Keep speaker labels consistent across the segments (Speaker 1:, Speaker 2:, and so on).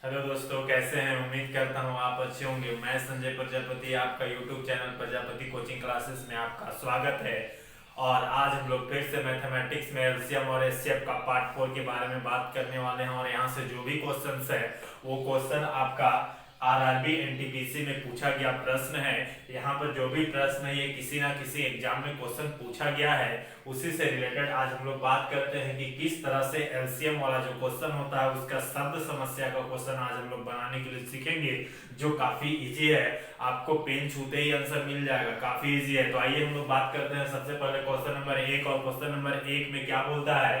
Speaker 1: Hello दोस्तों, कैसे हैं? उम्मीद करता हूँ आप अच्छे होंगे। मैं संजय प्रजापति, आपका YouTube channel Prajapati coaching classes में आपका स्वागत है। और आज हम लोग फिर से मैथमेटिक्स में एलसीएम और एचसीएफ का पार्ट 4 के बारे में बात करने वाले हैं। और यहाँ से जो भी क्वेश्चंस है वो क्वेश्चन आपका आरआरबी एनटीपीसी में पूछा गया प्रश्न है। यहाँ पर जो भी प्रश्न है ये किसी ना किसी एग्जाम में क्वेश्चन पूछा गया है, उसी से रिलेटेड आज हम लोग बात करते हैं कि किस तरह से एलसीएम वाला जो क्वेश्चन होता है उसका शब्द समस्या का क्वेश्चन आज हम लोग बनाने के लिए सीखेंगे, जो काफी इजी है। आपको पेन छूते ही आंसर मिल जाएगा, काफी इजी है। तो आइए हम लोग बात करते हैं सबसे पहले क्वेश्चन नंबर 1। और क्वेश्चन नंबर 1 में क्या बोलता है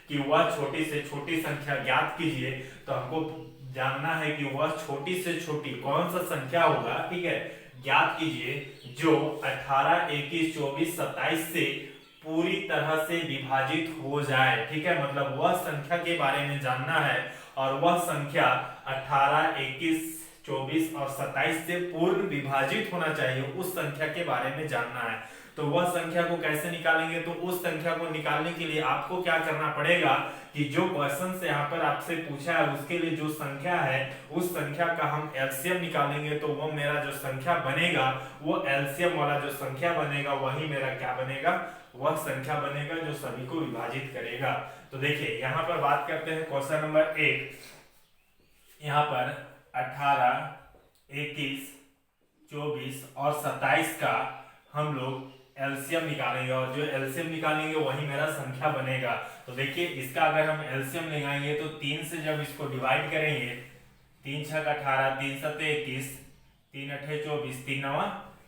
Speaker 1: कि वह छोटी से छोटी संख्या ज्ञात कीजिए। तो हमको जानना है कि वह छोटी से छोटी कौन सा संख्या होगा, ठीक है, ज्ञात कीजिए जो 18, 21, 24, 27 से पूरी तरह से विभाजित हो जाए। ठीक है, मतलब वह संख्या के बारे में जानना है और वह संख्या 18, 21, 24 और 27 से पूर्ण विभाजित होना चाहिए, उस संख्या के बारे में जानना है। तो वह संख्या को कैसे निकालेंगे? तो उस संख्या को निकालने के लिए आपको क्या करना पड़ेगा कि जो क्वेश्चन से यहाँ पर आपसे पूछा है उसके लिए जो संख्या है उस संख्या का हम एलसीएम निकालेंगे। तो वो मेरा जो संख्या बनेगा, वो एलसीएम वाला जो संख्या बनेगा वही मेरा क्या बनेगा, वह संख्या बनेगा जो सभी को विभाजित करेगा। तो देखिए यहाँ पर बात करते हैं क्वेश्चन नंबर 1। यहाँ पर 18, 21, 24 और 27 का हम लोग एलसीएम निकालेंगे और जो एलसीएम निकालेंगे वही मेरा संख्या बनेगा। तो देखिए इसका अगर हम एलसीएम लगाएंगे तो 3 से जब इसको डिवाइड करेंगे, 3 छक 18, 3 सते 21, 3 अठे 24, 3 नवा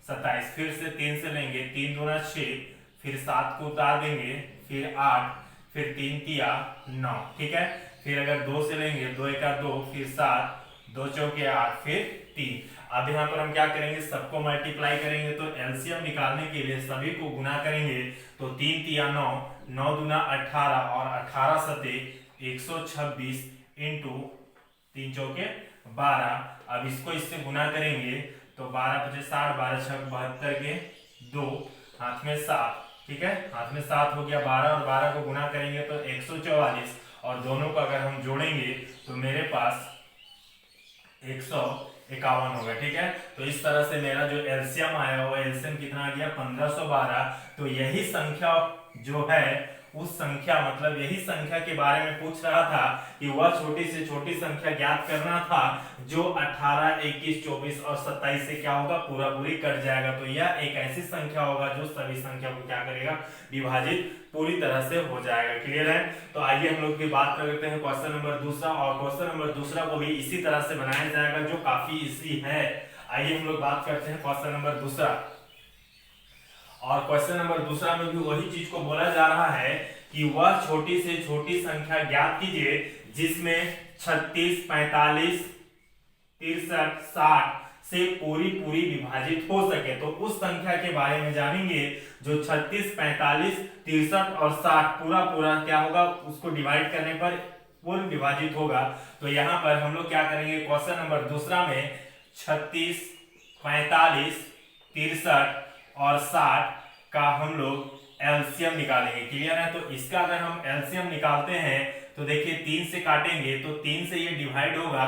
Speaker 1: 27, फिर से 3 से लेंगे, 3 दूना 6, फिर 7 को उतार देंगे, फिर 8, फिर 3 तिया 9। ठीक है, फिर अगर 2 से लेंगे, 2 एका 2, फिर 7, 2 चौके 8, फिर 3। अब यहाँ पर हम क्या करेंगे, सबको मल्टीप्लाई करेंगे। तो एलसीएम निकालने के लिए सभी को गुना करेंगे। तो 3 तिया 9, 9 दूना 18 और 18 सते 126 इंटू 3 चौके 12। अब इसको इससे गुना करेंगे तो 12 पचे 60, 12 छक 72 के 2, हाथ में 7। ठीक है, हाथ में 7 हो गया। 12 और 12 को गुना करेंगे तो 144 और दोनों को अगर हम जोड़ेंगे तो मेरे पास 151 होगा। ठीक है, तो इस तरह से मेरा जो एलसीएम आया वो एलसीएम कितना आ गया, 1512। तो यही संख्या जो है उस संख्या, मतलब यही संख्या के बारे में पूछ रहा था कि वह छोटी से छोटी संख्या ज्ञात करना था जो 18, 21, 24 और 27 से क्या होगा, पूरा पूरी कट जाएगा। तो यह एक ऐसी संख्या होगा जो सभी संख्या को क्या करेगा, विभाजित पूरी तरह से हो जाएगा। क्लियर है? तो आइए हम लोग की बात करते हैं क्वेश्चन नंबर 2। और क्वेश्चन नंबर 2 को भी इसी तरह से बनाया जाएगा जो काफी इजी है। आइए हम लोग बात करते हैं क्वेश्चन नंबर 2। और क्वेश्चन नंबर 2 में भी वही चीज को बोला जा रहा है कि वह छोटी से छोटी संख्या ज्ञात कीजिए जिसमें 36, 45, 63, 60 से पूरी पूरी विभाजित हो सके। तो उस संख्या के बारे में जानेंगे जो 36, 45, 63 और 60 पूरा पूरा क्या होगा, उसको डिवाइड करने पर पूर्ण विभाजित होगा। तो यहाँ पर हम लोग क्या करेंगे, क्वेश्चन नंबर 2 में 36, 45, 63 और 60 का हम लोग एलसीएम निकालेंगे। क्लियर है? तो इसका अगर हम एलसीएम निकालते हैं तो देखिए 3 से काटेंगे तो 3 से ये डिवाइड होगा,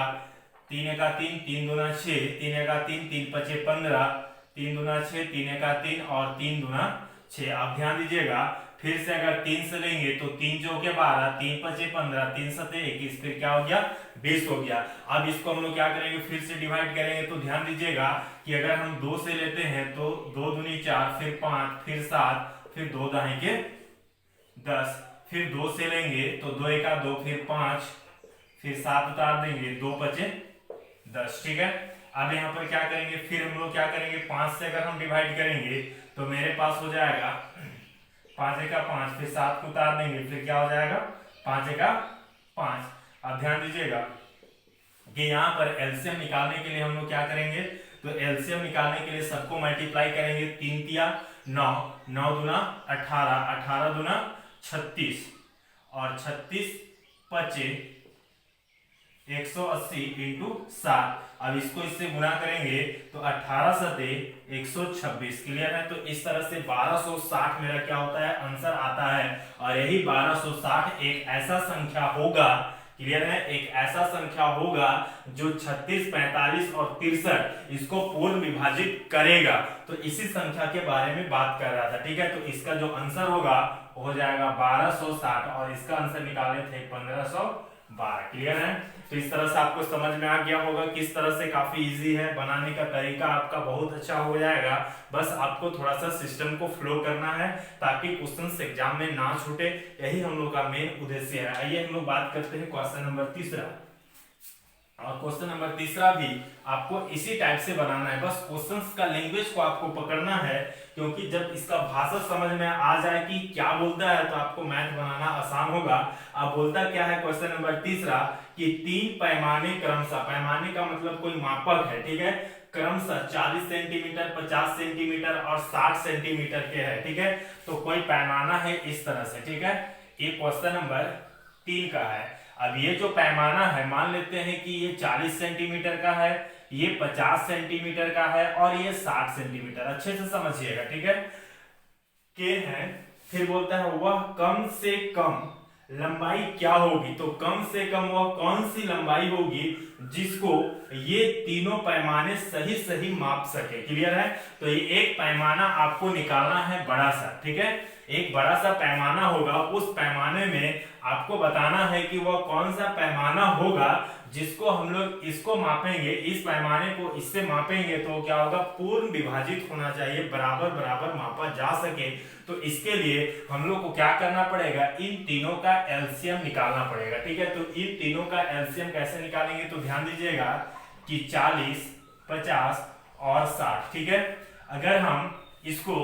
Speaker 1: 3 एका 3, 3 दूना 6, 3 एका 3, 3 पचे 15, 3 दूना 6, 3 एका 3 और 3 दूना 6। आप ध्यान दीजिएगा, फिर से अगर 3 से लेंगे तो 3 चौके 12, 3 पचे 15, 3 सते 21, फिर क्या हो गया, 20 हो गया। अब इसको हम लोग क्या करेंगे, फिर से डिवाइड करेंगे। तो ध्यान दीजिएगा कि अगर हम 2 से लेते हैं तो 2 दूनी 4, फिर 5, फिर 7, फिर 2 दाएं के 10, फिर 2 से लेंगे तो 2 एका 2, फिर 5, फिर 7 उतार देंगे, 2 पचे 10। ठीक है, अब यहाँ पर क्या करेंगे, फिर हम लोग क्या करेंगे, 5 से अगर हम डिवाइड करेंगे तो मेरे पास हो जाएगा 5 एका 5, फिर 7 को उतार देंगे, फिर क्या हो जाएगा, 5 एका 5। अब ध्यान दीजिएगा कि यहाँ पर एलसीएम निकालने के लिए हम लोग क्या करेंगे, तो एलसीएम निकालने के लिए सबको मल्टीप्लाई करेंगे। 3 तिया 9, 9 दूना 18, 18 दूना 36 और 36 पचे 180 इंटू 7। अब इसको इससे गुना करेंगे तो 18 सते 126। क्लियर है? तो इस तरह से 1260 मेरा क्या होता है, आंसर आता है। और यही 1260 एक ऐसा संख्या होगा क्लियर है? एक ऐसा संख्या होगा जो 36, 45 और 63 इसको पूर्ण विभाजित करेगा। तो इसी संख्या के बारे में बात कर रहा था, ठीक है? तो इसका जो आंसर होगा हो जाएगा 1260 और इसका आंसर निकाले थे 1512। क्लियर है? तो इस तरह से आपको समझ में आ गया होगा किस तरह से काफी इजी है, बनाने का तरीका आपका बहुत अच्छा हो जाएगा। बस आपको थोड़ा सा सिस्टम को फ्लो करना है ताकि क्वेश्चंस एग्जाम में ना छूटे, यही हम लोग का मेन उद्देश्य है। आइए हम लोग बात करते हैं क्वेश्चन नंबर तीसरा। और क्वेश्चन नंबर तीसरा भी आपको इसी टाइप से बनाना है, बस क्वेश्चंस का लैंग्वेज को आपको पकड़ना है, क्योंकि जब इसका भाषा समझ में आ जाए कि क्या बोलता है तो आपको मैथ बनाना आसान होगा। अब बोलता क्या है क्वेश्चन नंबर तीसरा कि 3 पैमाने क्रमशः, पैमाने का मतलब कोई मापक है, ठीक है, क्रमशः 40 सेंटीमीटर, 50 सेंटीमीटर और 60 सेंटीमीटर के है, ठीक है? तो कोई पैमाना है इस तरह से, ठीक है? ये क्वेश्चन नंबर 3 का है। अब ये जो पैमाना है मान लेते हैं कि ये 40 सेंटीमीटर का है, ये 50 सेंटीमीटर का है और ये 60 सेंटीमीटर, अच्छे से समझिएगा, ठीक है? के है, फिर बोलता है वह कम से कम लंबाई क्या होगी, तो कम से कम वह कौन सी लंबाई होगी जिसको ये तीनों पैमाने सही सही माप सके। क्लियर है? तो ये एक पैमाना आपको निकालना है बड़ा सा, ठीक है? एक बड़ा सा पैमाना होगा, उस पैमाने में आपको बताना है कि वह कौन सा पैमाना होगा जिसको हम लोग इसको मापेंगे, इस पैमाने को इससे मापेंगे तो क्या होगा, पूर्ण विभाजित होना चाहिए, बराबर बराबर मापा जा सके। तो इसके लिए हम लोग को क्या करना पड़ेगा, इन तीनों का एलसीएम निकालना पड़ेगा, ठीक है? तो इन तीनों का एलसीएम कैसे निकालेंगे, तो ध्यान दीजिएगा कि 40, 50 और 60, ठीक है? अगर हम इसको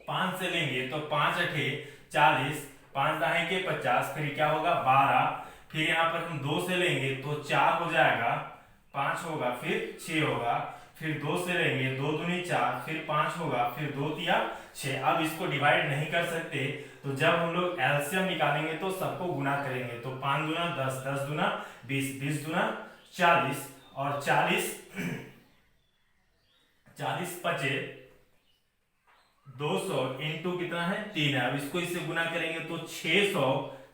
Speaker 1: 5 से लेंगे तो 5 अठे 40, 5 दाहें के 50, फिर क्या होगा 12, फिर यहाँ पर हम 2 से लेंगे तो 4 हो जाएगा, 5 होगा, फिर 6 होगा, फिर 2 से लेंगे 2 दूनी 4, फिर 5 होगा, फिर 2 तिया 6। अब इसको डिवाइड नहीं कर सकते, तो जब हम लोग एलसीएम निकालेंगे तो सबको गुना करेंगे, तो 5 दूना 10, 10 दूना 20, 20 दूना 40 और 40 पचे 200 इंटू कितना है 3 है। अब इसको इससे गुना करेंगे तो 600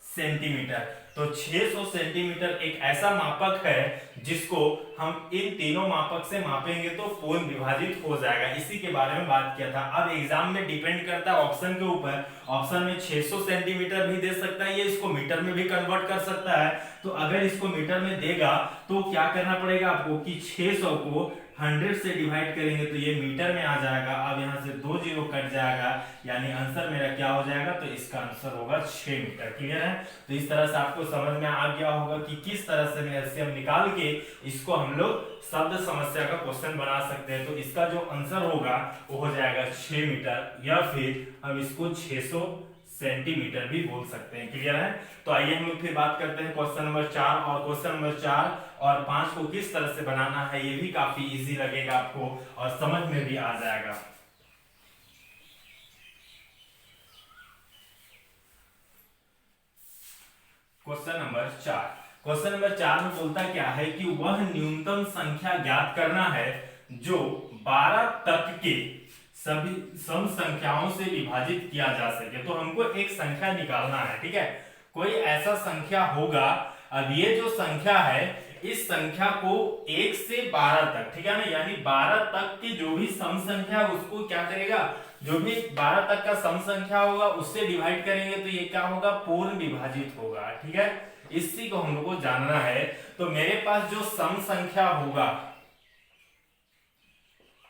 Speaker 1: सेंटीमीटर। तो 600 सेंटीमीटर एक ऐसा मापक है जिसको हम इन तीनों मापक से मापेंगे तो पूर्ण विभाजित हो जाएगा। इसी के बारे में बात किया था। अब एग्जाम में डिपेंड करता है ऑप्शन के ऊपर, ऑप्शन में 600 सेंटीमीटर भी दे सकता है, ये इसको मीटर में भी कन्वर्ट कर सकता है। तो अगर इसको मीटर में देगा तो क्या करना पड़ेगा आपको कि 600 को 100 से डिवाइड करेंगे तो ये मीटर में आ जाएगा। अब यहाँ से 2 जीरो कट जाएगा, यानी आंसर मेरा क्या हो जाएगा, तो इसका आंसर होगा 6 मीटर। क्लियर है? तो इस तरह से आपको समझ में आ गया होगा कि किस तरह से एलसीएम निकाल के इसको हम लोग शब्द समस्या का क्वेश्चन बना सकते हैं। तो इसका जो आंसर होगा वो हो जाएगा 6 मीटर, या फिर हम इसको 600 सेंटीमीटर भी बोल सकते हैं। क्लियर है? तो आइए हम लोग फिर बात करते हैं क्वेश्चन नंबर 4। और क्वेश्चन नंबर 4 और 5 को किस तरह से बनाना है ये भी काफी इजी लगेगा आपको और समझ में भी आ जाएगा। क्वेश्चन नंबर 4, क्वेश्चन नंबर 4 में बोलता क्या है कि वह न्यूनतम संख्या ज्ञात करना है जो 12 तक के सभी सम संख्याओं से विभाजित किया जा सके। तो हमको एक संख्या निकालना है, ठीक है? कोई ऐसा संख्या होगा, अब ये जो संख्या है इस संख्या को 1 से 12 तक, ठीक है ना, यानी 12 तक की जो भी सम संख्या उसको क्या करेगा, जो भी 12 तक का सम संख्या होगा उससे डिवाइड करेंगे तो ये क्या होगा, पूर्ण विभाजित होगा। ठीक है, इसी को हम लोग को जानना है। तो मेरे पास जो सम संख्या होगा,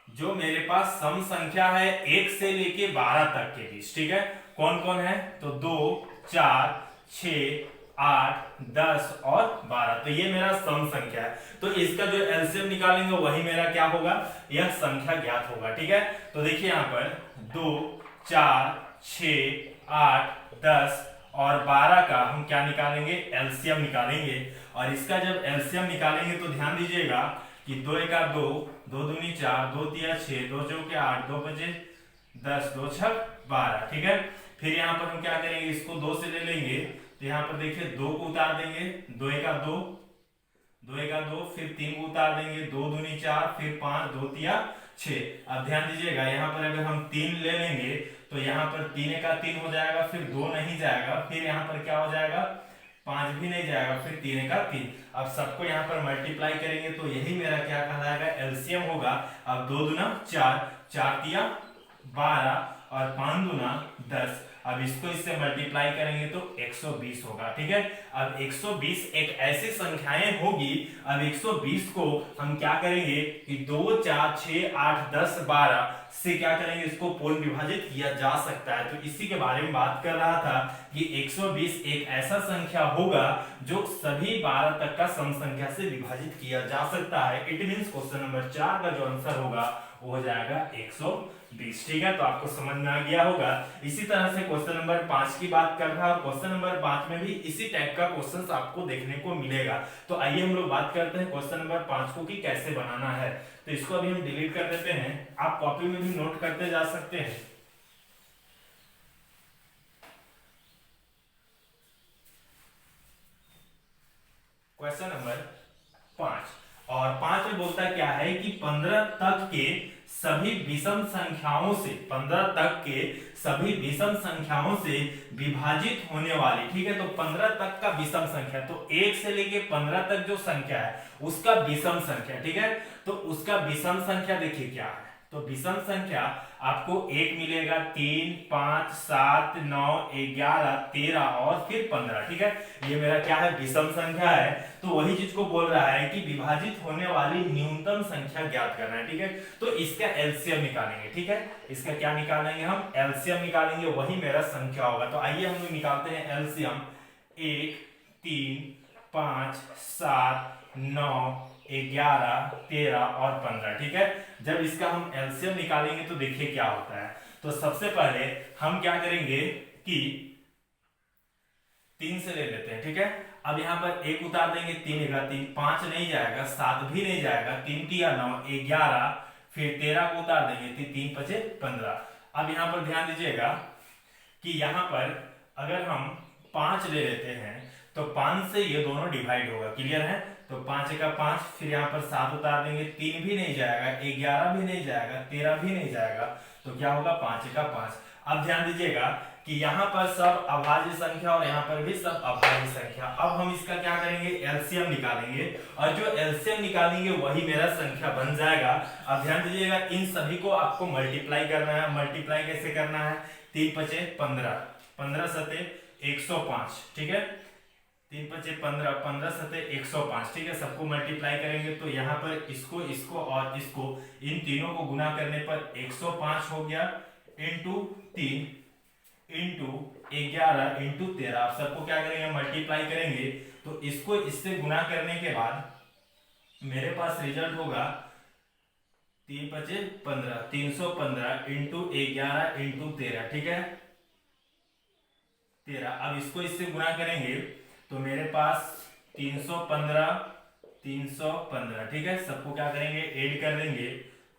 Speaker 1: जो मेरे पास सम संख्या है 1 से लेके 12 तक के बीच, ठीक है, कौन कौन है, तो 2, 4, 6, 8, 10 और 12, तो ये मेरा सम संख्या है। तो इसका जो एलसीएम निकालेंगे वही मेरा क्या होगा, यह संख्या ज्ञात होगा। ठीक है, तो देखिए यहाँ पर 2, 4, 6, 8, 10 और 12 का हम क्या निकालेंगे, एलसीएम निकालेंगे। और इसका जब एलसीएम निकालेंगे तो ध्यान दीजिएगा कि 2 एका 2, 2 दूनी 4, 2 तिया 6, 2 चौके 8, 2 बजे 10, 2 छक 12। ठीक है, फिर यहाँ पर हम क्या करेंगे, इसको 2 से ले लेंगे तो यहाँ पर देखिए 2 को उतार देंगे, 2 एका 2, 2 एका 2, फिर 3 को उतार देंगे, 2 दूनी 4, फिर 5, 2 तिया 6। अब ध्यान दीजिएगा यहाँ पर अगर हम 3 ले लेंगे तो यहाँ पर 3 एका 3 हो जाएगा, फिर 2 नहीं जाएगा, फिर यहाँ पर क्या हो जाएगा 5 भी नहीं जाएगा, फिर 3 का 3। अब सबको यहाँ पर मल्टीप्लाई करेंगे तो यही मेरा क्या कहलाएगा, एलसीएम होगा। अब 2 दूना 4, 4 तिया 12 और 5 दूना 10। अब इसको इससे मल्टीप्लाई करेंगे तो 120 होगा। ठीक है, अब 120 एक ऐसी संख्याएं होगी। अब 120 को हम क्या करेंगे कि 2 4 6 8 10 12 से क्या करेंगे, इसको पूर्ण विभाजित किया जा सकता है। तो इसी के बारे में बात कर रहा था कि 120 एक ऐसा संख्या होगा जो सभी 12 तक का सम संख्या से विभाजित किया जा सकता है। इट मींस क्वेश्चन नंबर 4 का जो आंसर होगा वो हो जाएगा 120। ठीक है, तो आपको समझ में आ गया होगा। इसी तरह से क्वेश्चन नंबर 5 की बात कर रहा है, क्वेश्चन नंबर 5 में भी इसी टाइप का क्वेश्चंस आपको देखने को मिलेगा। तो आइए हम लोग बात करते हैं क्वेश्चन नंबर 5 को कि कैसे बनाना है। तो इसको अभी हम डिलीट कर देते हैं, आप कॉपी में भी नोट करते जा सकते हैं। क्वेश्चन नंबर 5, और 5 में बोलता क्या है कि 15 तक के सभी विषम संख्याओं से, 15 तक के सभी विषम संख्याओं से विभाजित होने वाली, ठीक है, तो 15 तक का विषम संख्या, तो 1 से लेके 15 तक जो संख्या है उसका विषम संख्या, ठीक है, तो उसका विषम संख्या देखिए क्या है। तो विषम संख्या आपको 1 मिलेगा, 3 5 7 9 11 13 और फिर 15। ठीक है, ये मेरा क्या है, विषम संख्या है। तो वही चीज को बोल रहा है कि विभाजित होने वाली न्यूनतम संख्या ज्ञात करना है। ठीक है, तो इसका एलसीएम निकालेंगे। ठीक है, इसका क्या निकालेंगे, हम एलसीएम निकालेंगे, वही मेरा संख्या होगा। तो आइए हम लोग निकालते हैं एलसीएम। 1 3 5 7 9 11 13 और 15। ठीक है, जब इसका हम एलसीएम निकालेंगे तो देखिए क्या होता है। तो सबसे पहले हम क्या करेंगे कि 3 से ले लेते हैं। ठीक है, अब यहां पर 1 उतार देंगे, 3 का 3, 5 नहीं जाएगा, 7 भी नहीं जाएगा, 3 तिया 9 11, फिर 13 को उतार देंगे, 3 5 15। अब यहां पर ध्यान दीजिएगा कि यहां पर अगर हम 5 ले लेते हैं तो 5 से ये दोनों डिवाइड होगा। क्लियर है, तो 5 का 5, फिर यहाँ पर 7 उतार देंगे, 3 भी नहीं जाएगा, 11 भी नहीं जाएगा, 13 भी नहीं जाएगा, तो क्या होगा, 5 का 5। अब ध्यान दीजिएगा कि यहाँ पर सब अभाज्य संख्या और यहाँ पर भी सब अभाज्य संख्या। अब हम इसका क्या करेंगे, एलसीएम निकालेंगे, और जो एलसीएम निकालेंगे वही मेरा संख्या बन जाएगा। अब ध्यान दीजिएगा, इन सभी को आपको मल्टीप्लाई करना है। मल्टीप्लाई कैसे करना है, 3 5 15, 15 सते 105। ठीक है, 3 5 15, 15 सते 105। ठीक है, सबको मल्टीप्लाई करेंगे तो यहाँ पर इसको, इसको और इसको, इन तीनों को गुना करने पर 105 हो गया, इंटू 3 इंटू 11 इंटू 13। आप सबको क्या करेंगे, मल्टीप्लाई करेंगे, तो इसको इससे गुना करने के बाद मेरे पास रिजल्ट होगा 3 5 15, 315 इंटू 11 इंटू 13। ठीक है, 13। अब इसको इससे गुना करेंगे तो मेरे पास 315 315। ठीक है, सबको क्या करेंगे, ऐड कर देंगे,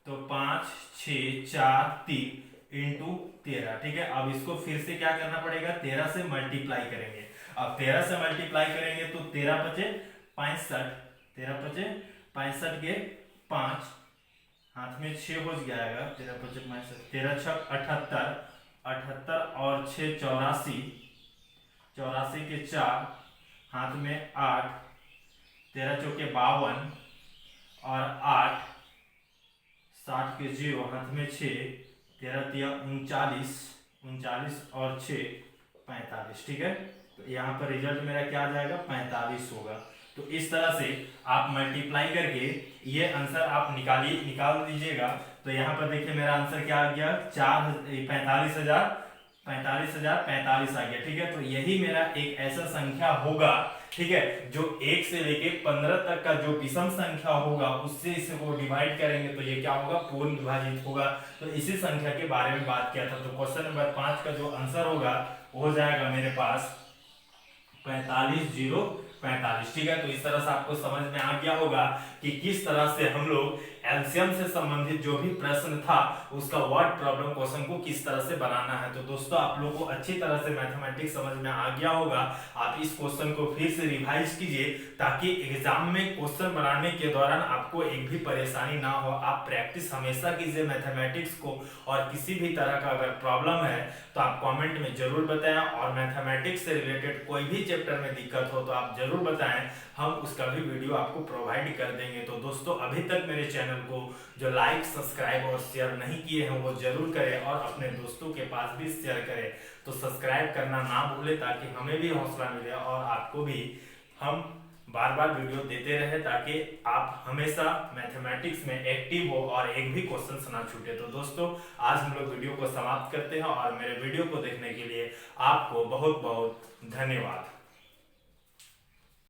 Speaker 1: तो 5 6 4 3 इंटू 13। ठीक है, अब इसको फिर से क्या करना पड़ेगा, 13 से मल्टीप्लाई करेंगे। अब 13 से मल्टीप्लाई करेंगे तो 13 5 65, 13 5 65 के 5, हाथ में 6 हो जाएगा, 13 5 65, 13 6 78, 78 और 6 84, 84 के 4, हाथ में 8, 13 चौके 52 और 8, 60 के 0, हाथ में 6, 13 तिया 39, 39 और 6 45। ठीक है, तो यहाँ पर रिजल्ट मेरा क्या आ जाएगा, 45 होगा। तो इस तरह से आप मल्टीप्लाई करके ये आंसर आप निकाल दीजिएगा। तो यहाँ पर देखिए मेरा आंसर क्या आ गया, 45,045 आ गया। ठीक है, तो यही मेरा एक ऐसा संख्या होगा, ठीक है, जो 1 से लेके 15 तक का जो विषम संख्या होगा उससे इसको डिवाइड करेंगे तो ये क्या होगा, पूर्ण विभाजित होगा। तो इसी संख्या के बारे में बात किया था। तो क्वेश्चन नंबर 5 का जो आंसर होगा वो हो जाएगा मेरे पास 45,045। 45। ठीक है, तो इस तरह से आपको समझ में आ गया होगा कि किस तरह से हम लोग एलसीएम से संबंधित जो भी प्रश्न था उसका वर्ड प्रॉब्लम क्वेश्चन को किस तरह से बनाना है। तो दोस्तों आप लोगों को अच्छी तरह से मैथमेटिक्स समझ में आ गया होगा। आप इस क्वेश्चन को फिर से रिवाइज कीजिए ताकि एग्जाम में क्वेश्चन बनाने के दौरान आपको एक भी परेशानी ना हो। आप प्रैक्टिस हमेशा कीजिए मैथमेटिक्स को, और किसी भी तरह का अगर प्रॉब्लम है तो आप कमेंट में जरूर बताएं, और मैथमेटिक्स से रिलेटेड कोई भी चैप्टर में दिक्कत हो तो आप जरूर बताएं, हम उसका भी वीडियो आपको प्रोवाइड कर देंगे। तो दोस्तों अभी तक मेरे चैनल को जो लाइक, सब्सक्राइब और शेयर नहीं किए हैं वो जरूर करें, और अपने दोस्तों के पास भी शेयर करें। तो सब्सक्राइब करना ना भूलें ताकि हमें भी हौसला मिले और आपको भी हम बार बार वीडियो देते रहे, ताकि आप हमेशा मैथमेटिक्स में एक्टिव हो और एक भी क्वेश्चन ना छूटे। तो दोस्तों आज हम लोग वीडियो को समाप्त करते हैं, और मेरे वीडियो को देखने के लिए आपको बहुत बहुत धन्यवाद।